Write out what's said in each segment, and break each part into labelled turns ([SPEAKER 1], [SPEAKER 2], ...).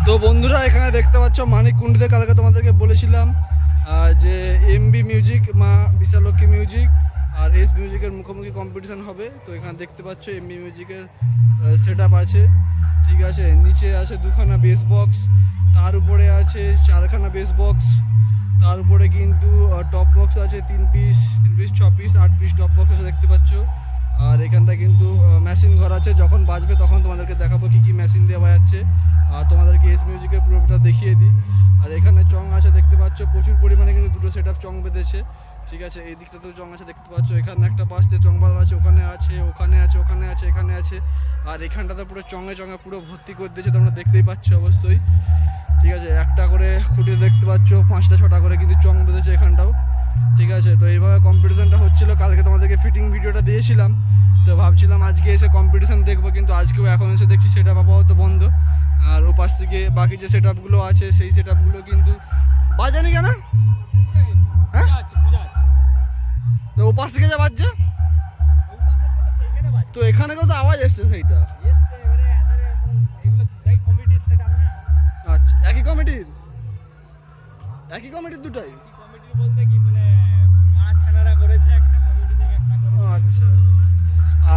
[SPEAKER 1] তো বন্ধুরা এখানে দেখতে পাচ্ছ মানিককুণ্ডিতে কালকে তোমাদেরকে বলেছিলাম যে এমবি মিউজিক মা বিশালক্ষী মিউজিক আর এস মিউজিকের মুখোমুখি কম্পিটিশান হবে। তো এখানে দেখতে পাচ্ছ এমবি মিউজিকের সেট আপ আছে, ঠিক আছে। নিচে আছে দুখানা বেস বক্স, তার উপরে আছে চারখানা বেস বক্স, তার উপরে কিন্তু টপ বক্স আছে 3 piece 6 piece 8 piece top box আছে দেখতে পাচ্ছ। আর এখানটা কিন্তু মেশিন ঘর আছে, যখন বাজবে তখন তোমাদেরকে দেখাবো কী কী মেশিন দিয়ে বাজাচ্ছে। আর তোমাদেরকে এস মিউজিকের পুরোটা দেখিয়ে দিই। আর এখানে চং আছে দেখতে পাচ্ছ, প্রচুর পরিমাণে কিন্তু দুটো সেট আপ চং বেঁধেছে, ঠিক আছে। এই দিকটাতেও চং আছে দেখতে পাচ্ছ, এখানে একটা পাশে চং বাঁধা আছে, ওখানে আছে, ওখানে আছে, ওখানে আছে, এখানে আছে। আর এখানটাতে পুরো চঙে চঙে পুরো ভর্তি করে দিয়েছে, তোমরা দেখতেই পাচ্ছ অবশ্যই, ঠিক আছে। একটা করে খুঁটে দেখতে পাচ্ছ, 5টা 6টা করে কিন্তু চং বেঁধেছে এখানটাও, ঠিক আছে। তো এইভাবে কম্পিটিশানটা হচ্ছিলো। কালকে তোমাদেরকে ফিটিং ভিডিওটা দিয়েছিলাম, তো ভাবছিলাম আজকে এসে কম্পিটিশান দেখবো, কিন্তু আজকেও এখন এসে দেখছি সেট আপ আপাতত বন্ধ। আর ওপাশ থেকে বাকি যে সেট আপগুলো আছে সেই সেট আপগুলো কিন্তু বাজানি কেন, হ্যাঁ? তো ওপাশ থেকে যা বাজছে, তো এখানে তো আওয়াজ এসছে সেইটা। আচ্ছা, একই কমিটির দুটাই। আচ্ছা,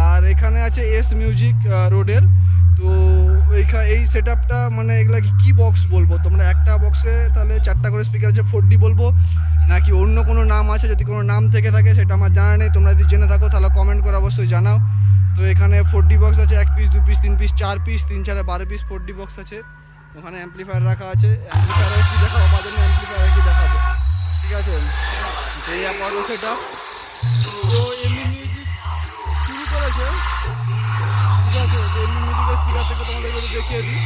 [SPEAKER 1] আর এখানে আছে এস মিউজিক রোডের। তো এই সেট আপটা মানে এগুলা কি বক্স বলবো তোমরা? একটা বক্সে তাহলে 4টা করে স্পিকার আছে, 4D বলবো নাকি অন্য কোনো নাম আছে? যদি কোনো নাম থেকে থাকে সেটা আমার জানা নেই, তোমরা যদি জেনে থাকো তাহলে কমেন্ট করে অবশ্যই জানাও। তো এখানে 4D বক্স আছে, 1 piece 2 piece 3 piece 4 piece 3 4 12 piece 4D box আছে। ওখানে অ্যাম্পলিফায়ার রাখা আছে, অ্যাম্পলিফায়ার কি দেখাবো বাজানো, অ্যাম্পলিফায়ার কি দেখাবো, ঠিক আছে। এই আপাতত সেট আপ। তো এমনি মিউজিক শুরু করেছে, ঠিক আছে। তো এমনি মিউজিকের স্পিকার থেকে তোমাদেরকে দেখিয়ে দিই।